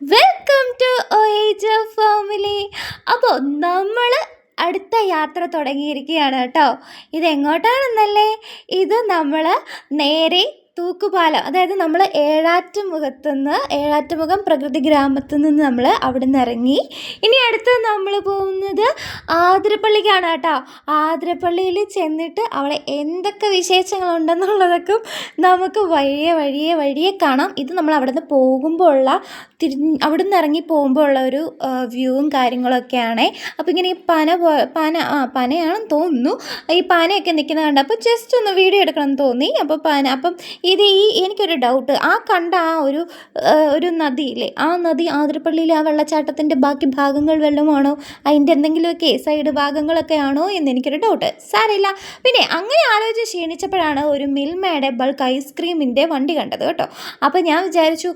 Welcome to OAJ family. അപ്പോൾ നമ്മൾ അടുത്ത യാത്ര തുടങ്ങിയിരിക്കുകയാണ് കേട്ടോ. ഇതെങ്ങോട്ടാണെന്നല്ലേ? ഇത് നമ്മൾ നേരെ തൂക്കുപാലം, അതായത് നമ്മൾ ഏഴാറ്റുമുഖം പ്രകൃതി ഗ്രാമത്തിൽ നിന്ന് നമ്മൾ അവിടെ നിന്ന് ഇറങ്ങി. ഇനി അടുത്ത് നമ്മൾ പോകുന്നത് ആതിരപ്പള്ളിക്കാണ് കേട്ടോ. ആതിരപ്പള്ളിയിൽ ചെന്നിട്ട് അവിടെ എന്തൊക്കെ വിശേഷങ്ങളുണ്ടെന്നുള്ളതൊക്കെ നമുക്ക് വഴിയെ കാണാം. ഇത് നമ്മൾ അവിടെ നിന്ന് പോകുമ്പോൾ ഉള്ള അവിടെ നിന്ന് ഇറങ്ങി പോകുമ്പോൾ ഉള്ള ഒരു വ്യൂവും കാര്യങ്ങളൊക്കെയാണ്. അപ്പോൾ ഇങ്ങനെ ഈ പനയാണെന്ന് തോന്നുന്നു. ഈ പനയൊക്കെ നിൽക്കുന്നത് കണ്ടപ്പോൾ ജസ്റ്റ് ഒന്ന് വീഡിയോ എടുക്കണം എന്ന് തോന്നി. അപ്പം ഇത് എനിക്കൊരു ഡൗട്ട്, കണ്ട ഒരു നദിയില്ലേ, ആ നദി ആതിരപ്പള്ളിയിലെ ആ വെള്ളച്ചാട്ടത്തിൻ്റെ ബാക്കി ഭാഗങ്ങൾ വല്ലതുമാണോ, അതിൻ്റെ എന്തെങ്കിലുമൊക്കെ സൈഡ് ഭാഗങ്ങളൊക്കെ ആണോ എന്ന് എനിക്കൊരു ഡൗട്ട്. സാരമില്ല. പിന്നെ അങ്ങനെ ആലോചിച്ച് ക്ഷീണിച്ചപ്പോഴാണ് ഒരു മിൽമയുടെ ബൾക്ക് ഐസ്ക്രീമിൻ്റെ വണ്ടി കണ്ടത് കേട്ടോ. അപ്പോൾ ഞാൻ വിചാരിച്ചു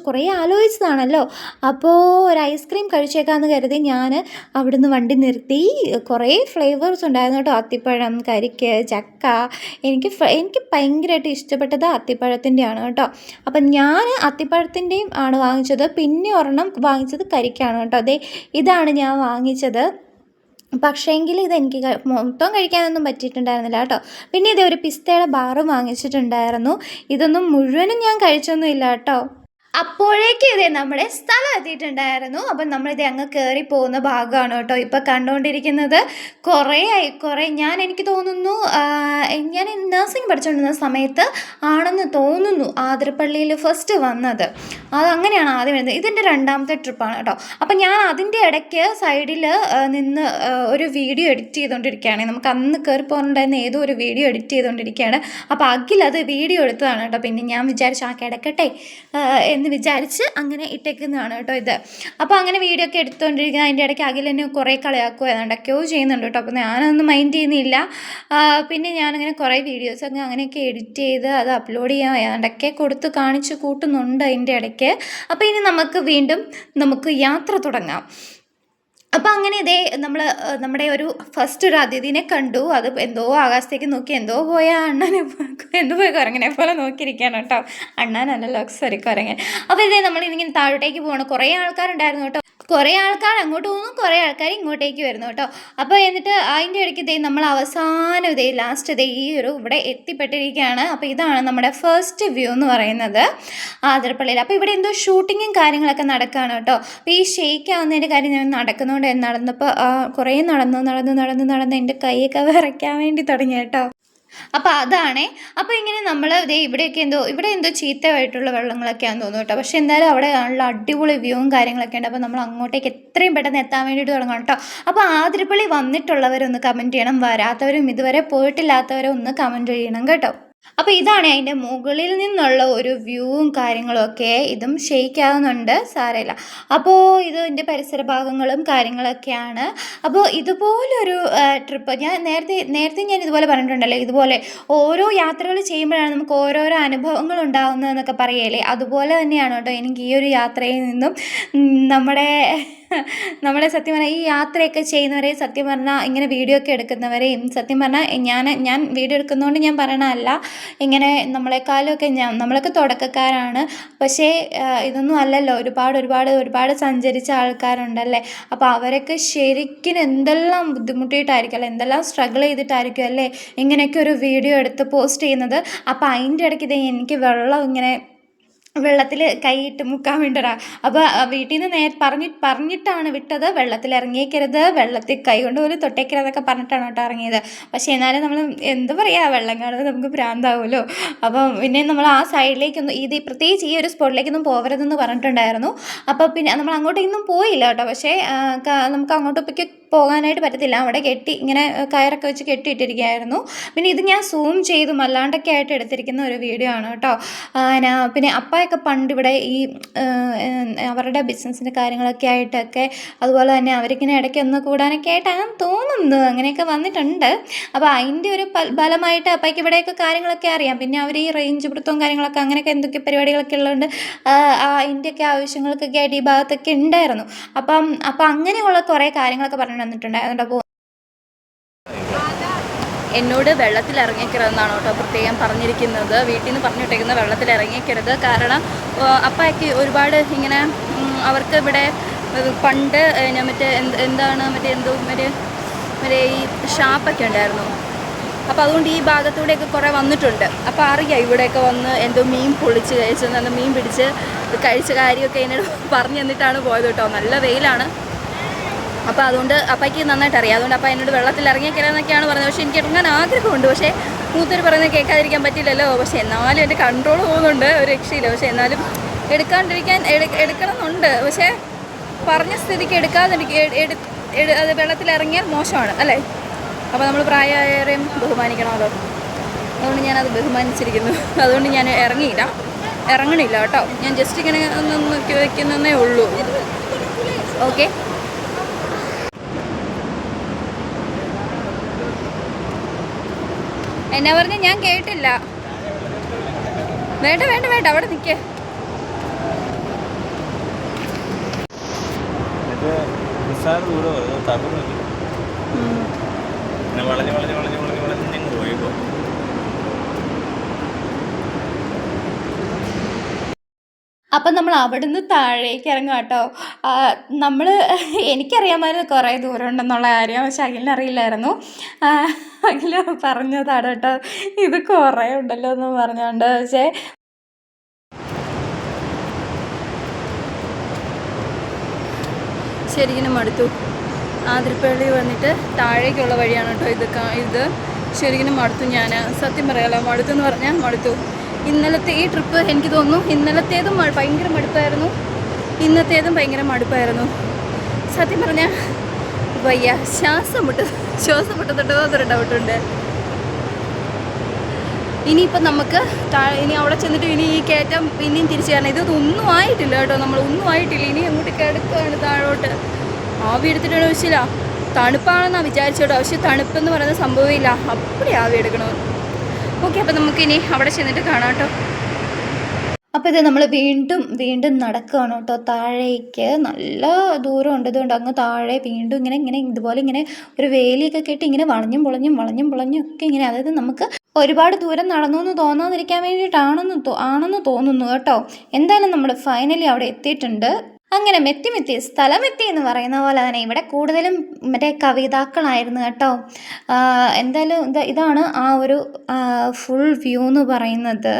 കുറേ ആലോചിച്ചതാണല്ലോ, അപ്പോൾ ഒരു ഐസ്ക്രീം കഴിച്ചേക്കാമെന്ന് കരുതി ഞാൻ അവിടുന്ന് വണ്ടി നിർത്തി. കുറേ ഫ്ലേവേഴ്സ് ഉണ്ടായിരുന്നു കേട്ടോ. അത്തിപ്പഴം, കരിക്ക്, ചക്ക. എനിക്ക് ഭയങ്കരമായിട്ട് ഇഷ്ടപ്പെട്ടത് അത്തിപ്പഴത്തിൻ്റെയാണ് കേട്ടോ. അപ്പം ഞാൻ അത്തിപ്പഴത്തിൻ്റെയും ആണ് വാങ്ങിച്ചത്. പിന്നെ ഒരെണ്ണം വാങ്ങിച്ചത് കരിക്കാണ് കേട്ടോ. ഇതാണ് ഞാൻ വാങ്ങിച്ചത്. പക്ഷേങ്കിൽ ഇതെനിക്ക് മൊത്തം കഴിക്കാനൊന്നും പറ്റിയിട്ടുണ്ടായിരുന്നില്ല കേട്ടോ. പിന്നെ ഒരു പിസ്തയുടെ ബാറും വാങ്ങിച്ചിട്ടുണ്ടായിരുന്നു. ഇതൊന്നും മുഴുവനും ഞാൻ കഴിച്ചൊന്നും ഇല്ല കേട്ടോ. അപ്പോഴേക്കും നമ്മുടെ സ്ഥലം എത്തിയിട്ടുണ്ടായിരുന്നു. അപ്പം നമ്മളിത് അങ്ങ് കയറി പോകുന്ന ഭാഗമാണ് കേട്ടോ ഇപ്പം കണ്ടുകൊണ്ടിരിക്കുന്നത്. എനിക്ക് തോന്നുന്നു ഞാൻ നഴ്സിംഗ് പഠിച്ചുകൊണ്ടിരുന്ന സമയത്ത് ആണെന്ന് തോന്നുന്നു ആതിരപ്പള്ളിയിൽ ഫസ്റ്റ് വന്നത്. അങ്ങനെയാണ് ആദ്യം വരുന്നത്. ഇതിൻ്റെ രണ്ടാമത്തെ ട്രിപ്പാണ് കേട്ടോ. അപ്പം ഞാൻ അതിൻ്റെ ഇടയ്ക്ക് സൈഡിൽ നിന്ന് ഒരു വീഡിയോ എഡിറ്റ് ചെയ്തുകൊണ്ടിരിക്കുകയാണ്. നമുക്ക് അന്ന് കയറി പോകുന്നുണ്ടായിരുന്ന ഏതോ ഒരു വീഡിയോ എഡിറ്റ് ചെയ്തുകൊണ്ടിരിക്കുകയാണ്. അപ്പോൾ അഖിലത് വീഡിയോ എടുത്തതാണ് കേട്ടോ. പിന്നെ ഞാൻ വിചാരിച്ചു കിടക്കട്ടെ എന്ന് വിചാരിച്ച് അങ്ങനെ ഇട്ടേക്കുന്നതാണ് കേട്ടോ ഇത്. അപ്പോൾ അങ്ങനെ വീഡിയോ ഒക്കെ എടുത്തുകൊണ്ടിരിക്കുന്നത് അതിൻ്റെ ഇടയ്ക്ക് അഖിൽ എന്നെ കുറേ കളിയാക്കുകയോ ഏതാണ്ടൊക്കെയോ ചെയ്യുന്നുണ്ട് കേട്ടോ. അപ്പോൾ ഞാനൊന്നും മൈൻഡ് ചെയ്യുന്നില്ല. പിന്നെ ഞാനങ്ങനെ കുറേ വീഡിയോസൊക്കെ അങ്ങനെയൊക്കെ എഡിറ്റ് ചെയ്ത് അത് അപ്ലോഡ് ചെയ്യാൻ ഏതാണ്ടൊക്കെ കൊടുത്ത് കാണിച്ച് കൂട്ടുന്നുണ്ട് അതിൻ്റെ ഇടയ്ക്ക്. അപ്പോൾ ഇനി നമുക്ക് യാത്ര തുടങ്ങാം. അപ്പോൾ അങ്ങനെ നമ്മുടെ ഒരു ഫസ്റ്റ് ഒരു അതിഥിനെ കണ്ടു. അത് എന്തോ ആകാശത്തേക്ക് നോക്കി എന്തോ പോയ കുരങ്ങനെ പോലെ നോക്കിയിരിക്കുകയാണ് കേട്ടോ. അണ്ണാനല്ലല്ലോ, സോറി, കുരങ്ങൻ. അപ്പോൾ നമ്മളിങ്ങനെ താഴോട്ടേക്ക് പോകണം. കുറേ ആൾക്കാരുണ്ടായിരുന്നു കേട്ടോ. കുറേ ആൾക്കാർ അങ്ങോട്ട് പോകുന്നു, കുറേ ആൾക്കാർ ഇങ്ങോട്ടേക്ക് വരുന്നു കേട്ടോ. അപ്പോൾ എന്നിട്ട് അതിൻ്റെ ഇടയ്ക്ക് നമ്മൾ അവസാനം ലാസ്റ്റ് ഇവിടെ എത്തിപ്പെട്ടിരിക്കുകയാണ്. അപ്പോൾ ഇതാണ് നമ്മുടെ ഫസ്റ്റ് വ്യൂ എന്ന് പറയുന്നത് ആതിരപ്പള്ളിയിൽ. അപ്പോൾ ഇവിടെ എന്തോ ഷൂട്ടിങ്ങും കാര്യങ്ങളൊക്കെ നടക്കുകയാണ് കേട്ടോ. അപ്പോൾ ഈ ഷെയ്ക്ക് ആവുന്നതിൻ്റെ കാര്യം ഞാൻ നടക്കുന്നതുകൊണ്ട് നടന്നപ്പോൾ കുറേ നടന്ന് എൻ്റെ കൈയൊക്കെ വിറയ്ക്കാൻ വേണ്ടി തുടങ്ങി കേട്ടോ. അപ്പോൾ അതാണ്. അപ്പോൾ ഇങ്ങനെ നമ്മൾ ഇവിടെ എന്തോ ചീത്തയായിട്ടുള്ള വെള്ളങ്ങളൊക്കെയാണെന്ന് തോന്നുന്നു കേട്ടോ. പക്ഷേ എന്തായാലും അവിടെ നല്ല അടിപൊളി വ്യൂവും കാര്യങ്ങളൊക്കെ ഉണ്ട്. അപ്പോൾ നമ്മൾ അങ്ങോട്ടേക്ക് എത്രയും പെട്ടെന്ന് എത്താൻ വേണ്ടിയിട്ട് തുടങ്ങണം കേട്ടോ. അപ്പോൾ ആതിരപ്പള്ളി വന്നിട്ടുള്ളവരൊന്ന് കമൻറ്റ് ചെയ്യണം, വരാത്തവരും ഇതുവരെ പോയിട്ടില്ലാത്തവരും ഒന്ന് കമൻറ്റ് ചെയ്യണം കേട്ടോ. അപ്പോൾ ഇതാണ് അതിൻ്റെ മുകളിൽ നിന്നുള്ള ഒരു വ്യൂവും കാര്യങ്ങളൊക്കെ. ഇതും ഷെയ്ക്കാവുന്നുണ്ട്, സാരമില്ല. അപ്പോൾ ഇതിൻ്റെ പരിസര ഭാഗങ്ങളും കാര്യങ്ങളൊക്കെയാണ്. അപ്പോൾ ഇതുപോലൊരു ട്രിപ്പ് ഞാൻ നേരത്തെ ഞാൻ ഇതുപോലെ പറഞ്ഞിട്ടുണ്ടല്ലോ, ഇതുപോലെ ഓരോ യാത്രകൾ ചെയ്യുമ്പോഴാണ് നമുക്ക് ഓരോരോ അനുഭവങ്ങൾ ഉണ്ടാകുന്നതെന്നൊക്കെ പറയല്ലേ. അതുപോലെ തന്നെയാണ് കേട്ടോ എനിക്ക് ഈ ഒരു യാത്രയിൽ നിന്നും നമ്മളെ സത്യം പറഞ്ഞാൽ ഈ യാത്രയൊക്കെ ചെയ്യുന്നവരെയും സത്യം പറഞ്ഞാൽ ഇങ്ങനെ വീഡിയോ ഒക്കെ എടുക്കുന്നവരെയും സത്യം പറഞ്ഞാൽ ഞാൻ വീഡിയോ എടുക്കുന്നതുകൊണ്ട് ഞാൻ പറയണതല്ല, ഇങ്ങനെ നമ്മളെക്കാളൊക്കെ നമ്മളൊക്കെ തുടക്കക്കാരാണ്. പക്ഷേ ഇതൊന്നും അല്ലല്ലോ, ഒരുപാട് സഞ്ചരിച്ച ആൾക്കാരുണ്ടല്ലേ. അപ്പോൾ അവരൊക്കെ ശരിക്കും എന്തെല്ലാം ബുദ്ധിമുട്ടിയിട്ടായിരിക്കും അല്ലേ, എന്തെല്ലാം സ്ട്രഗിൾ ചെയ്തിട്ടായിരിക്കും അല്ലേ ഇങ്ങനെയൊക്കെ ഒരു വീഡിയോ എടുത്ത് പോസ്റ്റ് ചെയ്യുന്നത്. അപ്പോൾ അതിൻ്റെ ഇടയ്ക്ക് എനിക്ക് വെള്ളത്തിൽ കൈയിട്ട് മുക്കാൻ വേണ്ടിടാ. അപ്പോൾ വീട്ടിൽ നിന്ന് പറഞ്ഞിട്ടാണ് വിട്ടത്, വെള്ളത്തിൽ ഇറങ്ങിയേക്കരുത്, വെള്ളത്തിൽ കൈ കൊണ്ട് പോലും തൊട്ടേക്കരുതെന്നൊക്കെ പറഞ്ഞിട്ടാണ് കേട്ടോ ഇറങ്ങിയത്. പക്ഷേ എന്നാലും നമ്മൾ എന്താ പറയുക, വെള്ളം കാണുമ്പോൾ നമുക്ക് ഭ്രാന്താവുമല്ലോ. അപ്പം പിന്നെ നമ്മൾ ആ സൈഡിലേക്കൊന്നും പ്രത്യേകിച്ച് ഈ ഒരു സ്പോട്ടിലേക്കൊന്നും പോകരുതെന്ന് പറഞ്ഞിട്ടുണ്ടായിരുന്നു. അപ്പോൾ പിന്നെ നമ്മൾ അങ്ങോട്ടേക്കൊന്നും പോയില്ല കേട്ടോ. പക്ഷേ നമുക്ക് അങ്ങോട്ടേക്ക് പോകാനായിട്ട് പറ്റത്തില്ല, അവിടെ ഇങ്ങനെ കയറൊക്കെ വെച്ച് കെട്ടിയിട്ടിരിക്കുകയായിരുന്നു. പിന്നെ ഇത് ഞാൻ സൂം ചെയ്തു അല്ലാണ്ടൊക്കെ ആയിട്ട് എടുത്തിരിക്കുന്ന ഒരു വീഡിയോ ആണ് കേട്ടോ. പിന്നെ അപ്പായൊക്കെ പണ്ട് ഇവിടെ ഈ അവരുടെ ബിസിനസ്സിൻ്റെ കാര്യങ്ങളൊക്കെ ആയിട്ടൊക്കെ, അതുപോലെ തന്നെ അവർക്കിങ്ങനെ ഇടയ്ക്ക് ഒന്ന് കൂടാനൊക്കെ ആയിട്ടാണ് തോന്നുന്നത്, അങ്ങനെയൊക്കെ വന്നിട്ടുണ്ട്. അപ്പോൾ അതിൻ്റെ ഒരു ഫലമായിട്ട് അപ്പായ്ക്ക് ഇവിടെയൊക്കെ കാര്യങ്ങളൊക്കെ അറിയാം. പിന്നെ അവർ ഈ റേഞ്ച് പിടുത്തവും കാര്യങ്ങളൊക്കെ അങ്ങനെയൊക്കെ എന്തൊക്കെ പരിപാടികളൊക്കെ ഉള്ളതുകൊണ്ട് അതിൻ്റെയൊക്കെ ആവശ്യങ്ങൾക്കൊക്കെ ആയിട്ട് ഈ ഭാഗത്തൊക്കെ ഉണ്ടായിരുന്നു. അപ്പം അങ്ങനെയുള്ള കുറേ കാര്യങ്ങളൊക്കെ പറഞ്ഞു വന്നിട്ടുണ്ട്. അതുകൊണ്ട് അപ്പോൾ എന്നോട് വെള്ളത്തിൽ ഇറങ്ങിക്കരുതെന്നാണ് കേട്ടോ പ്രത്യേകം പറഞ്ഞിരിക്കുന്നത്. വീട്ടിൽ നിന്ന് പറഞ്ഞിട്ടേക്കുന്ന വെള്ളത്തിൽ ഇറങ്ങിക്കരുത്. കാരണം അപ്പായ്ക്ക് ഒരുപാട് ഇങ്ങനെ അവർക്ക് ഇവിടെ പണ്ട് ഞാൻ മറ്റേ ഈ ഷാപ്പൊക്കെ ഉണ്ടായിരുന്നു. അപ്പോൾ അതുകൊണ്ട് ഈ ഭാഗത്തൂടെയൊക്കെ കുറേ വന്നിട്ടുണ്ട്. അപ്പോൾ അറിയാം ഇവിടെയൊക്കെ വന്ന് എന്തോ മീൻ പൊളിച്ച് കഴിച്ചെന്ന്, മീൻ പിടിച്ച് കഴിച്ച കാര്യമൊക്കെ എന്നോട് പറഞ്ഞു തന്നിട്ടാണ് പോയത് കേട്ടോ. നല്ല വെയിലാണ്. അപ്പോൾ അതുകൊണ്ട് അപ്പയ്ക്ക് നന്നായിട്ട് അറിയാം. അതുകൊണ്ട് അപ്പം എന്നോട് വെള്ളത്തിൽ ഇറങ്ങിക്കരുതെന്നൊക്കെയാണ് പറഞ്ഞത്. പക്ഷേ എനിക്ക് ഇറങ്ങാൻ ആഗ്രഹമുണ്ട്. പക്ഷേ മൂത്തർ പറയുന്നത് കേൾക്കാതിരിക്കാൻ പറ്റില്ലല്ലോ. പക്ഷേ എന്നാലും എൻ്റെ കൺട്രോൾ പോകുന്നുണ്ട്, ഒരു രക്ഷയില്ല. പക്ഷേ എന്നാലും എടുക്കണമെന്നുണ്ട്. പക്ഷേ പറഞ്ഞ സ്ഥിതിക്ക് അത് വെള്ളത്തിൽ ഇറങ്ങിയാൽ മോശമാണ് അല്ലേ. അപ്പോൾ നമ്മൾ പ്രായമായവരെയും ബഹുമാനിക്കണമല്ലോ. അതുകൊണ്ട് ഞാനത് ബഹുമാനിച്ചിരിക്കുന്നു. അതുകൊണ്ട് ഞാൻ ഇറങ്ങണില്ല കേട്ടോ. ഞാൻ ജസ്റ്റ് ഇങ്ങനെ ഒന്ന് വയ്ക്കുന്നതേ ഉള്ളൂ. ഓക്കെ. എന്നാ പറഞ്ഞ് ഞാൻ കേട്ടില്ല. വേണ്ട അവിടെ നിൽക്കേ. അപ്പം നമ്മൾ അവിടുന്ന് താഴേക്ക് ഇറങ്ങും കേട്ടോ. എനിക്കറിയാമായിരുന്നു കുറേ ദൂരം ഉണ്ടെന്നുള്ള കാര്യം. പക്ഷെ അഖിലിനറിയില്ലായിരുന്നു. അഖിൽ പറഞ്ഞതാണ് കേട്ടോ, ഇത് കുറേ ഉണ്ടല്ലോ എന്ന് പറഞ്ഞുകൊണ്ട്. പക്ഷേ ശരിക്കും മടുത്തു. ആതിരപ്പള്ളി വന്നിട്ട് താഴേക്കുള്ള വഴിയാണ് കേട്ടോ ഇത് ശരിക്കും മടുത്തു. ഞാൻ സത്യം പറയാലോ, മടുത്തെന്ന് പറഞ്ഞാൽ മടുത്തു. ഇന്നലത്തെ ഈ ട്രിപ്പ് എനിക്ക് തോന്നുന്നു ഇന്നലത്തേതും ഭയങ്കര മടുപ്പായിരുന്നു, ഇന്നത്തേതും ഭയങ്കര മടുപ്പായിരുന്നു. സത്യം പറഞ്ഞാൽ വയ്യ, ശ്വാസം മുട്ടത്തിട്ടോ എന്നൊരു ഡൗട്ടുണ്ട്. ഇനിയിപ്പം നമുക്ക് ഇനി അവിടെ ചെന്നിട്ട് ഇനി ഈ കയറ്റം ഇനിയും തിരിച്ചു കയറണം. ഇതൊന്നും ആയിട്ടില്ല കേട്ടോ, നമ്മളൊന്നും ആയിട്ടില്ല. ഇനി അങ്ങോട്ട് കിടക്കുകയാണ് താഴോട്ട്. ആവി എടുത്തിട്ട് ആവശ്യമില്ല. തണുപ്പാണെന്നാണ് വിചാരിച്ചോട്ടോ. പക്ഷെ തണുപ്പെന്ന് പറയുന്ന സംഭവമില്ല. അപ്പടി ആവി എടുക്കണമെന്ന്. ഓക്കെ, അപ്പം നമുക്കിനി അവിടെ ചെന്നിട്ട് കാണാം കേട്ടോ. അപ്പോൾ ഇത് നമ്മൾ വീണ്ടും നടക്കുകയാണ് കേട്ടോ താഴേക്ക്. നല്ല ദൂരം ഉണ്ട്. ഇതുകൊണ്ട് അങ്ങ് താഴെ വീണ്ടും ഇങ്ങനെ ഇതുപോലെ ഇങ്ങനെ ഒരു വേലിയൊക്കെ കെട്ടി ഇങ്ങനെ വളഞ്ഞും പൊളഞ്ഞും ഒക്കെ ഇങ്ങനെ, അതായത് നമുക്ക് ഒരുപാട് ദൂരം നടന്നു എന്ന് തോന്നാതിരിക്കാൻ വേണ്ടിയിട്ടാണെന്ന് തോന്നുന്നു കേട്ടോ. എന്തായാലും നമ്മൾ ഫൈനലി അവിടെ എത്തിയിട്ടുണ്ട്. അങ്ങനെ മെത്തി സ്ഥലമെത്തി എന്ന് പറയുന്ന പോലെ തന്നെ ഇവിടെ കൂടുതലും മറ്റേ കവിതാക്കളായിരുന്നു കേട്ടോ. എന്തായാലും ഇതാണ് ആ ഒരു ഫുൾ വ്യൂ എന്ന് പറയുന്നത്.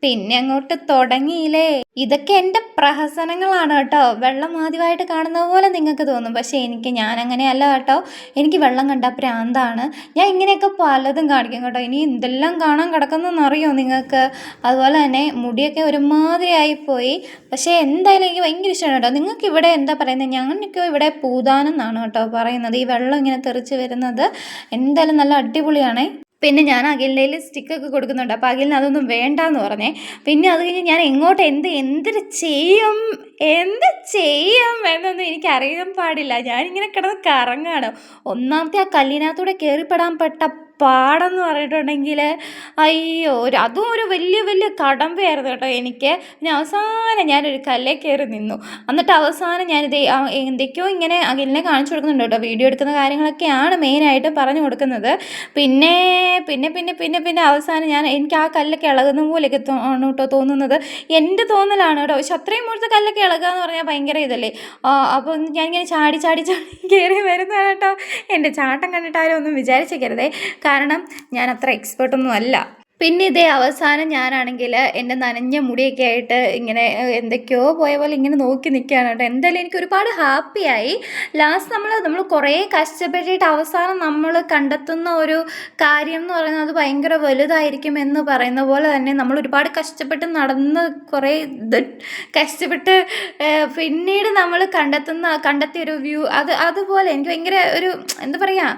പിന്നെ അങ്ങോട്ട് തുടങ്ങിയില്ലേ. ഇതൊക്കെ എൻ്റെ പ്രഹസനങ്ങളാണ് കേട്ടോ. വെള്ളം ആദ്യമായിട്ട് കാണുന്ന പോലെ നിങ്ങൾക്ക് തോന്നും, പക്ഷേ ഞാൻ അങ്ങനെയല്ല കേട്ടോ. എനിക്ക് വെള്ളം കണ്ടാൽ പ്രാന്താണ്. ഞാൻ ഇങ്ങനെയൊക്കെ പലതും കാണിക്കും കേട്ടോ. ഇനി എന്തെല്ലാം കാണാൻ കിടക്കുന്നതെന്നറിയോ നിങ്ങൾക്ക്. അതുപോലെ തന്നെ മുടിയൊക്കെ ഒരുമാതിരി ആയിപ്പോയി. പക്ഷേ എന്തായാലും എനിക്ക് ഭയങ്കര ഇഷ്ടമാണ് കേട്ടോ. നിങ്ങൾക്ക് ഇവിടെ എന്താ പറയുന്നത്? ഞങ്ങൾക്ക് ഇവിടെ പൂതാനം എന്നാണ് കേട്ടോ പറയുന്നത്. ഈ വെള്ളം ഇങ്ങനെ തെറിച്ച് വരുന്നത് എന്തായാലും നല്ല അടിപൊളിയാണേ. പിന്നെ ഞാൻ അഖിലിൻ്റെ സ്റ്റിക്കൊക്കെ കൊടുക്കുന്നുണ്ട്. അപ്പോൾ അഖിലിന് അതൊന്നും വേണ്ടാന്ന് പറഞ്ഞേ. പിന്നെ അത് കഴിഞ്ഞ് ഞാൻ എങ്ങോട്ട് എന്ത് ചെയ്യും എന്നൊന്നും എനിക്കറിയാൻ പാടില്ല. ഞാനിങ്ങനെ കിടന്ന് കറങ്ങാണ്. ഒന്നാമത്തെ ആ കല്ലിനകത്തൂടെ കയറിപ്പെടാൻ പാടെന്ന് പറഞ്ഞിട്ടുണ്ടെങ്കിൽ അയ്യോ, അതും ഒരു വലിയ കടമ്പയായിരുന്നു കേട്ടോ എനിക്ക്. പിന്നെ അവസാനം ഞാനൊരു കല്ലേ കയറി നിന്നു. എന്നിട്ട് അവസാനം ഞാനിത് എന്തൊക്കെയോ ഇങ്ങനെ അഖിലിനെ കാണിച്ചു കൊടുക്കുന്നുണ്ട് കേട്ടോ. വീഡിയോ എടുക്കുന്ന കാര്യങ്ങളൊക്കെയാണ് മെയിനായിട്ട് പറഞ്ഞു കൊടുക്കുന്നത്. പിന്നെ അവസാനം എനിക്ക് ആ കല്ലൊക്കെ ഇളകുന്ന പോലെയൊക്കെ ആണ് കേട്ടോ തോന്നുന്നത്. എൻ്റെ തോന്നലാണ് കേട്ടോ. പക്ഷെ അത്രയും മുഴുത്ത കല്ലൊക്കെ ഇളകുക എന്ന് പറഞ്ഞാൽ ഭയങ്കര ഇതല്ലേ. അപ്പോൾ ഞാനിങ്ങനെ ചാടി കയറി വരുന്നതാണ് കേട്ടോ. എൻ്റെ ചാട്ടം കണ്ടിട്ട് ആരും ഒന്നും വിചാരിച്ചേക്കരുതേ, കാരണം ഞാൻ അത്ര എക്സ്പേർട്ടൊന്നും അല്ല. പിന്നെ ഇതേ അവസാനം ഞാനാണെങ്കിൽ എൻ്റെ നനഞ്ഞ മുടിയൊക്കെ ആയിട്ട് ഇങ്ങനെ എന്തൊക്കെയോ പോയ പോലെ ഇങ്ങനെ നോക്കി നിൽക്കുകയാണ് കേട്ടോ. എന്തായാലും എനിക്ക് ഒരുപാട് ഹാപ്പിയായി. ലാസ്റ്റ് നമ്മൾ കുറേ കഷ്ടപ്പെട്ടിട്ട് അവസാനം നമ്മൾ കണ്ടെത്തുന്ന ഒരു കാര്യം എന്ന് പറയുന്നത് അത് ഭയങ്കര വലുതായിരിക്കും എന്ന് പറയുന്ന പോലെ തന്നെ നമ്മൾ ഒരുപാട് കഷ്ടപ്പെട്ട് നടന്ന് കുറേ കഷ്ടപ്പെട്ട് പിന്നീട് നമ്മൾ കണ്ടെത്തിയ ഒരു വ്യൂ അതുപോലെ എനിക്ക് ഭയങ്കര ഒരു എന്താ പറയുക,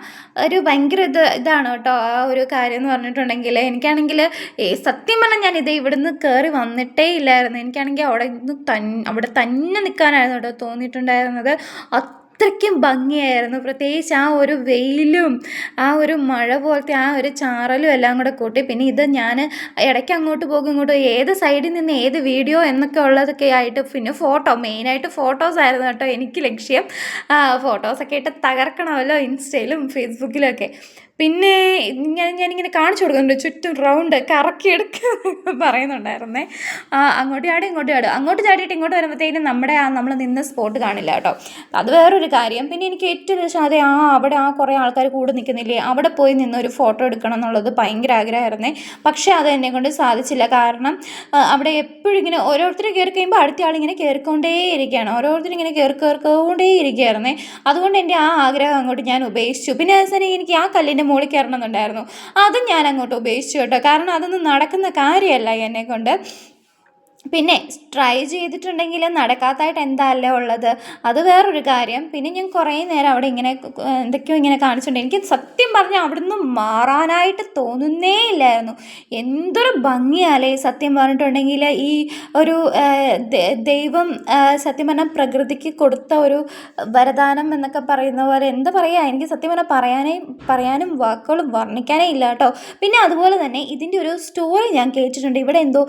ഒരു ഭയങ്കര ഇതാണ് കേട്ടോ ആ ഒരു കാര്യം എന്ന് പറഞ്ഞിട്ടുണ്ടെങ്കിൽ. എനിക്കാണെങ്കിൽ സത്യം പറഞ്ഞാൽ ഞാൻ ഇവിടുന്ന് കയറി വന്നിട്ടേ ഇല്ലായിരുന്നു. എനിക്കാണെങ്കിൽ അവിടെ തന്നെ നിൽക്കാനായിരുന്നു കേട്ടോ തോന്നിയിട്ടുണ്ടായിരുന്നത്. അത്രയ്ക്കും ഭംഗിയായിരുന്നു. പ്രത്യേകിച്ച് ആ ഒരു വെയിലും ആ ഒരു മഴ പോലത്തെ ആ ഒരു ചാറലും എല്ലാം കൂടെ കൂട്ടി. പിന്നെ ഇത് ഞാൻ ഇടയ്ക്ക് അങ്ങോട്ട് പോകും ഇങ്ങോട്ട്, ഏത് സൈഡിൽ നിന്ന് ഏത് വീഡിയോ എന്നൊക്കെ ഉള്ളതൊക്കെ ആയിട്ട്. പിന്നെ മെയിനായിട്ട് ഫോട്ടോസ് ആയിരുന്നു കേട്ടോ എനിക്ക് ലക്ഷ്യം. ഫോട്ടോസൊക്കെ ഇട്ട് തകർക്കണമല്ലോ ഇൻസ്റ്റയിലും ഫേസ്ബുക്കിലും ഒക്കെ. പിന്നെ ഞാനിങ്ങനെ കാണിച്ചു കൊടുക്കുന്നുണ്ട്, ചുറ്റും റൗണ്ട് കറക്കിയെടുക്കുക പറയുന്നുണ്ടായിരുന്നേ. അങ്ങോട്ട് ചാടി ഇങ്ങോട്ട് ചാടും, അങ്ങോട്ട് ചാടിയിട്ട് ഇങ്ങോട്ട് വരുമ്പോഴത്തേക്കും നമ്മൾ നിന്ന സ്പോട്ട് കാണില്ല കേട്ടോ. അത് വേറൊരു കാര്യം. പിന്നെ എനിക്ക് ഏറ്റവും ഇഷ്ടം അവിടെ കുറേ ആൾക്കാർ കൂടെ നിൽക്കുന്നില്ലേ, അവിടെ പോയി നിന്ന് ഒരു ഫോട്ടോ എടുക്കണം എന്നുള്ളത് ഭയങ്കര ആഗ്രഹമായിരുന്നേ. പക്ഷേ അത് എന്നെക്കൊണ്ട് സാധിച്ചില്ല. കാരണം അവിടെ എപ്പോഴും ഇങ്ങനെ ഓരോരുത്തർ കയറി കഴിയുമ്പോൾ അടുത്ത ആളിങ്ങനെ കയറിക്കൊണ്ടേയിരിക്കുകയാണ്, ഓരോരുത്തരിങ്ങനെ കയറിക്കൊണ്ടേയിരിക്കുകയായിരുന്നേ. അതുകൊണ്ട് എൻ്റെ ആ ആഗ്രഹം അങ്ങോട്ട് ഞാൻ ഉപേക്ഷിച്ചു. പിന്നെ അവസാനം എനിക്ക് ആ കല്ലിൻ്റെ മുകളിൽ കയറണം എന്നുണ്ടായിരുന്നു, അതും ഞാൻ അങ്ങോട്ട് ഉപേക്ഷിച്ചു കേട്ടോ. കാരണം അതൊന്നും നടക്കുന്ന കാര്യമല്ല എന്നെക്കൊണ്ട്. പിന്നെ ട്രൈ ചെയ്തിട്ടുണ്ടെങ്കിൽ നടക്കാത്തതായിട്ട് എന്താല്ലേ ഉള്ളത്, അത് വേറൊരു കാര്യം. പിന്നെ ഞാൻ കുറേ നേരം അവിടെ ഇങ്ങനെ എന്തൊക്കെയോ ഇങ്ങനെ കാണിച്ചിട്ടുണ്ട്. എനിക്ക് സത്യം പറഞ്ഞാൽ അവിടെ നിന്ന് മാറാനായിട്ട് തോന്നുന്നേ ഇല്ലായിരുന്നു. എന്തൊരു ഭംഗിയാലേ സത്യം പറഞ്ഞിട്ടുണ്ടെങ്കിൽ. ഈ ഒരു ദൈവം സത്യം പറഞ്ഞാൽ പ്രകൃതിക്ക് കൊടുത്ത ഒരു വരദാനം എന്നൊക്കെ പറയുന്ന പോലെ, എന്താ പറയുക, എനിക്ക് സത്യം പറഞ്ഞാൽ പറയാനും വാക്കുകളും വർണ്ണിക്കാനേ ഇല്ല കേട്ടോ. പിന്നെ അതുപോലെ തന്നെ ഇതിൻ്റെ ഒരു സ്റ്റോറി ഞാൻ കേട്ടിട്ടുണ്ട്. ഇവിടെ എന്തോ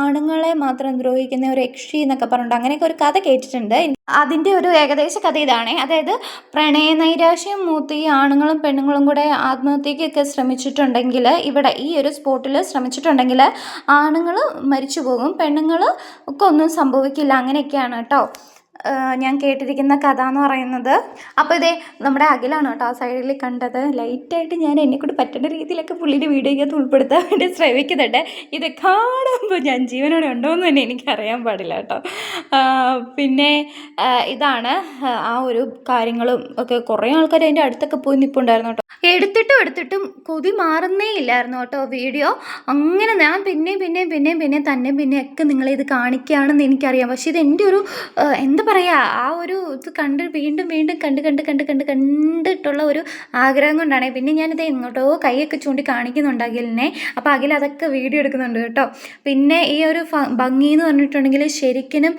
ആണുങ്ങളെ മാത്രം ദ്രോഹിക്കുന്ന ഒരു യക്ഷി എന്നൊക്കെ പറഞ്ഞിട്ട് അങ്ങനെയൊക്കെ ഒരു കഥ കേട്ടിട്ടുണ്ട്. അതിൻ്റെ ഒരു ഏകദേശ കഥ ഇതാണ്. അതായത് പ്രണയനൈരാശ്യം മൂത്ത് ഈ ആണുങ്ങളും പെണ്ണുങ്ങളും കൂടെ ആത്മഹത്യക്കൊക്കെ ശ്രമിച്ചിട്ടുണ്ടെങ്കിൽ, ഇവിടെ ഈ ഒരു സ്പോട്ടിൽ ശ്രമിച്ചിട്ടുണ്ടെങ്കിൽ ആണുങ്ങൾ മരിച്ചു പോകും, പെണ്ണുങ്ങൾക്ക് ഒന്നും സംഭവിക്കില്ല. അങ്ങനെയൊക്കെയാണ് കേട്ടോ ഞാൻ കേട്ടിരിക്കുന്ന കഥ എന്ന് പറയുന്നത്. അപ്പോൾ ഇതേ നമ്മുടെ അഖിലാണ് കേട്ടോ ആ സൈഡിൽ കണ്ടത്. ലൈറ്റായിട്ട് ഞാൻ എന്നെക്കൊണ്ട് പറ്റുന്ന രീതിയിലൊക്കെ പുള്ളിയുടെ വീഡിയോയ്ക്കകത്ത് ഉൾപ്പെടുത്താൻ വേണ്ടി ശ്രമിക്കുന്നുണ്ട്. ഇത് കാണുമ്പോൾ ഞാൻ ജീവനോടെ ഉണ്ടോ എന്ന് തന്നെ എനിക്കറിയാൻ പാടില്ല കേട്ടോ. പിന്നെ ഇതാണ് ആ ഒരു കാര്യങ്ങളും ഒക്കെ. കുറേ ആൾക്കാർ അതിൻ്റെ അടുത്തൊക്കെ പോയി നിൽപ്പുണ്ടായിരുന്നു കേട്ടോ. എടുത്തിട്ടും കൊതി മാറുന്നേ ഇല്ലായിരുന്നു കേട്ടോ വീഡിയോ. അങ്ങനെ ഞാൻ പിന്നെയും ഒക്കെ നിങ്ങളെ ഇത് കാണിക്കുകയാണെന്ന് എനിക്കറിയാം. പക്ഷേ ഇത് എൻ്റെ ഒരു എന്താ പറയുക, ആ ഒരു ഇത് കണ്ട് വീണ്ടും കണ്ടിട്ടുള്ള ഒരു ആഗ്രഹം കൊണ്ടാണ്. പിന്നെ ഞാനിത് എങ്ങോട്ടോ കൈയൊക്കെ ചൂണ്ടി കാണിക്കുന്നുണ്ട് അഖിലിനെ. അപ്പോൾ അഖിൽ അതൊക്കെ വീഡിയോ എടുക്കുന്നുണ്ട് കേട്ടോ. പിന്നെ ഈ ഒരു ഭംഗി എന്ന് പറഞ്ഞിട്ടുണ്ടെങ്കിൽ ശരിക്കും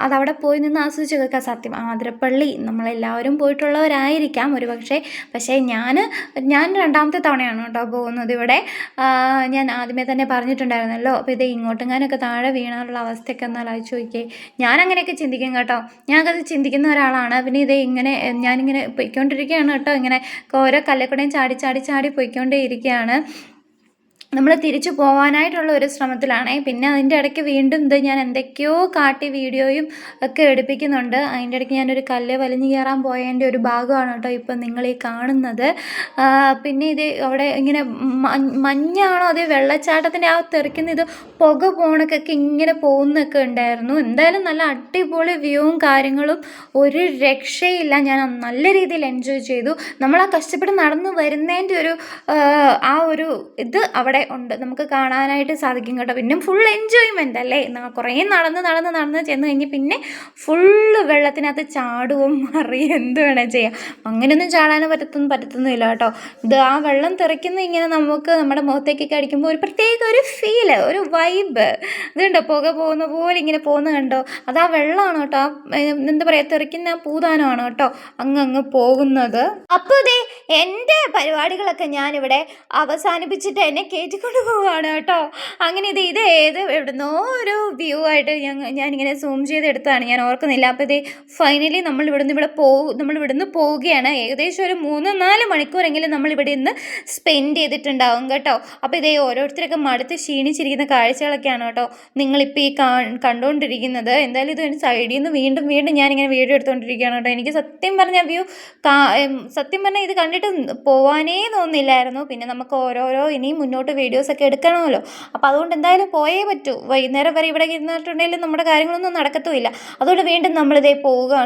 അതവിടെ പോയി നിന്ന് ആസ്വദിച്ച് കേൾക്കാം. സത്യം ആതിരപ്പള്ളി നമ്മളെല്ലാവരും പോയിട്ടുള്ളവരായിരിക്കാം ഒരു പക്ഷേ ഞാൻ രണ്ടാമത്തെ തവണയാണ് കേട്ടോ പോകുന്നത് ഇവിടെ. ഞാൻ ആദ്യമേ തന്നെ പറഞ്ഞിട്ടുണ്ടായിരുന്നല്ലോ. അപ്പോൾ ഇത് ഇങ്ങോട്ടെങ്ങാനൊക്കെ താഴെ വീണാനുള്ള അവസ്ഥയൊക്കെ ഒന്ന് ആലോചിച്ച് നോക്കിയേ. ഞാൻ അങ്ങനെയൊക്കെ ചിന്തിക്കും കേട്ടോ, ഞാനത് ചിന്തിക്കുന്ന ഒരാളാണ്. പിന്നെ ഇത് ഇങ്ങനെ ഞാനിങ്ങനെ പൊയ്ക്കൊണ്ടിരിക്കുകയാണ് കേട്ടോ, ഇങ്ങനെ ഓരോ കല്ലേക്കൂടെയും ചാടി പോയിക്കൊണ്ടേ ഇരിക്കുകയാണ്. നമ്മൾ തിരിച്ചു പോകാനായിട്ടുള്ള ഒരു ശ്രമത്തിലാണ്. പിന്നെ അതിൻ്റെ ഇടയ്ക്ക് വീണ്ടും ഇത് ഞാൻ എന്തൊക്കെയോ കാട്ടി വീഡിയോയും ഒക്കെ എടുപ്പിക്കുന്നുണ്ട്. അതിൻ്റെ ഇടയ്ക്ക് ഞാനൊരു കല്ല് വലിഞ്ഞു കയറാൻ പോയതിൻ്റെ ഒരു ഭാഗമാണ് കേട്ടോ ഇപ്പം നിങ്ങൾ ഈ കാണുന്നത്. പിന്നെ ഇത് അവിടെ ഇങ്ങനെ മഞ്ഞാണോ അത് വെള്ളച്ചാട്ടത്തിൻ്റെ ആ തെറിക്കുന്ന ഇത് പുക പോണക്കൊക്കെ ഇങ്ങനെ പോകുന്നൊക്കെ ഉണ്ടായിരുന്നു. എന്തായാലും നല്ല അടിപൊളി വ്യൂവും കാര്യങ്ങളും, ഒരു രക്ഷയില്ല. ഞാൻ നല്ല രീതിയിൽ എൻജോയ് ചെയ്തു. നമ്മൾ ആ കഷ്ടപ്പെട്ട് നടന്നു വരുന്നതിൻ്റെ ഒരു ആ ഒരു ഇത് അവിടെ ഉണ്ട്, നമുക്ക് കാണാനായിട്ട് സാധിക്കും കേട്ടോ. പിന്നെ ഫുൾ എൻജോയ്മെൻ്റ് അല്ലേ, കുറേ നടന്ന് ചെന്ന് കഴിഞ്ഞ് പിന്നെ ഫുള്ള് വെള്ളത്തിനകത്ത് ചാടുവും മറിയും എന്ത് വേണേൽ ചെയ്യാം. അങ്ങനെയൊന്നും ചാടാൻ പറ്റത്തൊന്നുമില്ല കേട്ടോ. ഇത് ആ വെള്ളം തെറിക്കുന്ന ഇങ്ങനെ നമുക്ക് നമ്മുടെ മുഖത്തേക്കൊക്കെ അടിക്കുമ്പോൾ ഒരു പ്രത്യേക ഒരു ഫീല്, ഒരു വൈബ്. ഇതുണ്ടോ പുക പോകുന്ന പോലെ ഇങ്ങനെ പോകുന്ന കണ്ടോ, അത് ആ വെള്ളമാണ് കേട്ടോ. എന്താ പറയുക, തെറിക്കുന്ന പൂതാനമാണ് കേട്ടോ അങ്ങ് പോകുന്നത്. അപ്പോൾ ഇതേ എൻ്റെ പരിപാടികളൊക്കെ ഞാനിവിടെ അവസാനിപ്പിച്ചിട്ട് എന്നെ കയറ്റിക്കൊണ്ട് പോവുകയാണ് കേട്ടോ. അങ്ങനെ ഇത് എവിടുന്നോ ഒരു വ്യൂ ആയിട്ട് ഞാനിങ്ങനെ സൂം ചെയ്തെടുത്താണ്, ഞാൻ ഓർക്കുന്നില്ല. അപ്പോൾ ഇത് ഫൈനലി നമ്മൾ ഇവിടുന്ന് പോവുകയാണ്. ഏകദേശം ഒരു 3-4 മണിക്കൂറെങ്കിലും നമ്മൾ ഇവിടെ നിന്ന് സ്പെൻഡ് ചെയ്തിട്ടുണ്ടാവും കേട്ടോ. അപ്പോൾ ഇതേ ഓരോരുത്തരൊക്കെ മടുത്ത് ക്ഷീണിച്ചിരിക്കുന്ന കാഴ്ചകളൊക്കെയാണ് കേട്ടോ നിങ്ങളിപ്പോൾ ഈ കണ്ടുകൊണ്ടിരിക്കുന്നത്. എന്തായാലും ഇത് സൈഡിൽ നിന്ന് വീണ്ടും ഞാനിങ്ങനെ വീഡിയോ എടുത്തുകൊണ്ടിരിക്കുകയാണ് കേട്ടോ. എനിക്ക് സത്യം പറഞ്ഞാൽ ഇത് കണ്ടിട്ട് പോവാനേ തോന്നില്ലായിരുന്നു. പിന്നെ നമുക്ക് ഓരോരോ ഇനിയും മുന്നോട്ട് വീഡിയോസൊക്കെ എടുക്കണമല്ലോ. അപ്പോൾ അതുകൊണ്ട് എന്തായാലും പോയേ പറ്റൂ. വൈകുന്നേരം വരെ ഇവിടെ ഇരുന്നിട്ടുണ്ടെങ്കിൽ നമ്മുടെ കാര്യങ്ങളൊന്നും നടക്കത്തുമില്ല. അതുകൊണ്ട് വീണ്ടും നമ്മളിതേ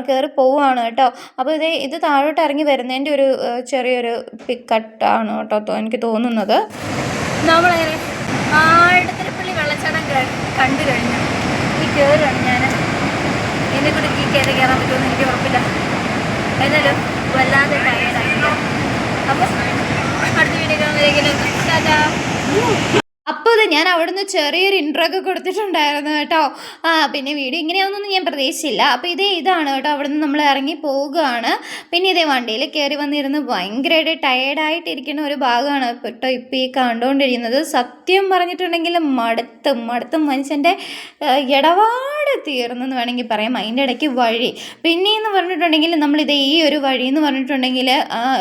കയറി പോവുകയാണ് കേട്ടോ. അപ്പോൾ ഇത് താഴോട്ട് ഇറങ്ങി വരുന്നതിൻ്റെ ഒരു ചെറിയൊരു പിക്കട്ടാണ് കേട്ടോ എനിക്ക് തോന്നുന്നത്. നമ്മളങ്ങനെ ആഴത്തിരപ്പള്ളി വെള്ളച്ചാട്ടം കണ്ടു കഴിഞ്ഞു. ഈ കയറുകയാണ് ഞാൻ. എന്നെ കൂടെ ഈ കയറാൻ പറ്റുമെന്ന് എനിക്ക് ഉറപ്പില്ല. എന്നാലും വല്ലാതെ ടയേർഡായില്ല. അപ്പോൾ അടുത്ത വീഡിയോ കാണുമ്പോഴേക്കും ടാറ്റാ. അപ്പോൾ ഇത് ഞാൻ അവിടുന്ന് ചെറിയൊരു ഇൻട്രോ ഒക്കെ കൊടുത്തിട്ടുണ്ടായിരുന്നു കേട്ടോ. പിന്നെ വീഡിയോ ഇങ്ങനെയാവുന്നൊന്നും ഞാൻ പ്രതീക്ഷിച്ചില്ല. അപ്പോൾ ഇതാണ് കേട്ടോ, അവിടുന്ന് നമ്മൾ ഇറങ്ങി പോവുകയാണ്. പിന്നെ ഇതേ വണ്ടിയിൽ കയറി വന്നിരുന്ന് ഭയങ്കരമായിട്ട് ടയേർഡായിട്ടിരിക്കുന്ന ഒരു ഭാഗമാണ് കേട്ടോ ഇപ്പോൾ ഈ കണ്ടുകൊണ്ടിരിക്കുന്നത്. സത്യം പറഞ്ഞിട്ടുണ്ടെങ്കിൽ മടുത്തും മനുഷ്യൻ്റെ ഇടപാട് അവിടെ തീർന്നെന്ന് വേണമെങ്കിൽ പറയാം. അതിൻ്റെ ഇടയ്ക്ക് വഴി പിന്നെയെന്ന് പറഞ്ഞിട്ടുണ്ടെങ്കിൽ നമ്മളിത് ഈ ഒരു വഴി എന്ന് പറഞ്ഞിട്ടുണ്ടെങ്കിൽ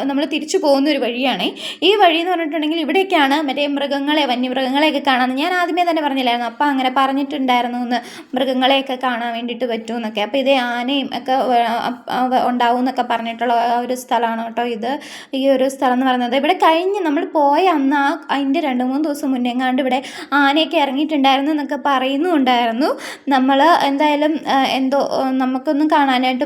നമ്മൾ തിരിച്ചു പോകുന്ന ഒരു വഴിയാണ്. ഈ വഴി എന്ന് പറഞ്ഞിട്ടുണ്ടെങ്കിൽ ഇവിടേക്കാണ് മറ്റേ വന്യമൃഗങ്ങളെയൊക്കെ കാണാൻ ഞാൻ ആദ്യമേ തന്നെ പറഞ്ഞില്ലായിരുന്നു. അപ്പം അങ്ങനെ പറഞ്ഞിട്ടുണ്ടായിരുന്നു എന്ന് മൃഗങ്ങളെയൊക്കെ കാണാൻ വേണ്ടിയിട്ട് പറ്റുമെന്നൊക്കെ. അപ്പോൾ ഇത് ആനയും ഒക്കെ ഉണ്ടാവും എന്നൊക്കെ പറഞ്ഞിട്ടുള്ള ഒരു സ്ഥലമാണ് കേട്ടോ ഇത്. ഈ ഒരു സ്ഥലം എന്ന് പറയുന്നത് ഇവിടെ കഴിഞ്ഞ് നമ്മൾ പോയ അന്ന് അതിൻ്റെ 2-3 ദിവസം മുന്നേ എങ്ങാണ്ട് ഇവിടെ ആനയൊക്കെ ഇറങ്ങിയിട്ടുണ്ടായിരുന്നു എന്നൊക്കെ പറയുന്നുണ്ടായിരുന്നു. നമ്മൾ എന്തായാലും എന്തോ നമുക്കൊന്നും കാണാനായിട്ട്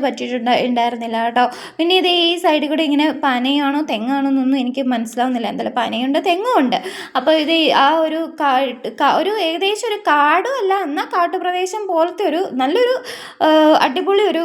ഉണ്ടായിരുന്നില്ല കേട്ടോ. പിന്നെ ഇത് ഈ സൈഡിൽ കൂടെ ഇങ്ങനെ പനയാണോ തെങ്ങാണോ എന്നൊന്നും എനിക്ക് മനസ്സിലാവുന്നില്ല. എന്തായാലും പനയുണ്ട് തെങ്ങുമുണ്ട്. അപ്പോൾ ഇത് ആ ഒരു ഒരു ഏകദേശം ഒരു കാടും അല്ല എന്നാൽ കാട്ടുപ്രദേശം പോലത്തെ ഒരു നല്ലൊരു അടിപൊളി ഒരു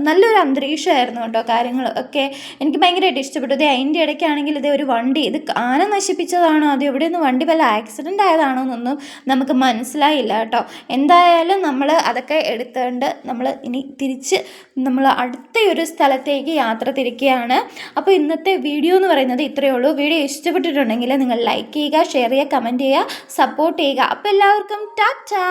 നല്ലൊരു അന്തരീക്ഷമായിരുന്നു കേട്ടോ. കാര്യങ്ങൾ ഒക്കെ എനിക്ക് ഭയങ്കരമായിട്ട് ഇഷ്ടപ്പെട്ടു. ഇത് അതിൻ്റെ ഇടയ്ക്കാണെങ്കിൽ ഇത് ഒരു വണ്ടി ഇത് ആന നശിപ്പിച്ചതാണോ അത് എവിടെ നിന്ന് വണ്ടി വല്ല ആക്സിഡൻ്റ് ആയതാണോ എന്നൊന്നും നമുക്ക് മനസ്സിലായില്ല കേട്ടോ. എന്തായാലും നമ്മൾ അതൊക്കെ എടുത്തുകൊണ്ട് നമ്മൾ ഇനി തിരിച്ച് നമ്മൾ അടുത്ത ഒരു സ്ഥലത്തേക്ക് യാത്ര തിരിക്കുകയാണ്. അപ്പോൾ ഇന്നത്തെ വീഡിയോ എന്ന് പറയുന്നത് ഇത്രയേ ഉള്ളൂ. വീഡിയോ ഇഷ്ടപ്പെട്ടിട്ടുണ്ടെങ്കിൽ നിങ്ങൾ ലൈക്ക് ചെയ്യുക, ഷെയർ ചെയ്യുക, കമൻറ്റ് ചെയ്യുക, സപ്പോർട്ട് ചെയ്യുക. അപ്പോൾ എല്ലാവർക്കും ടാറ്റാ.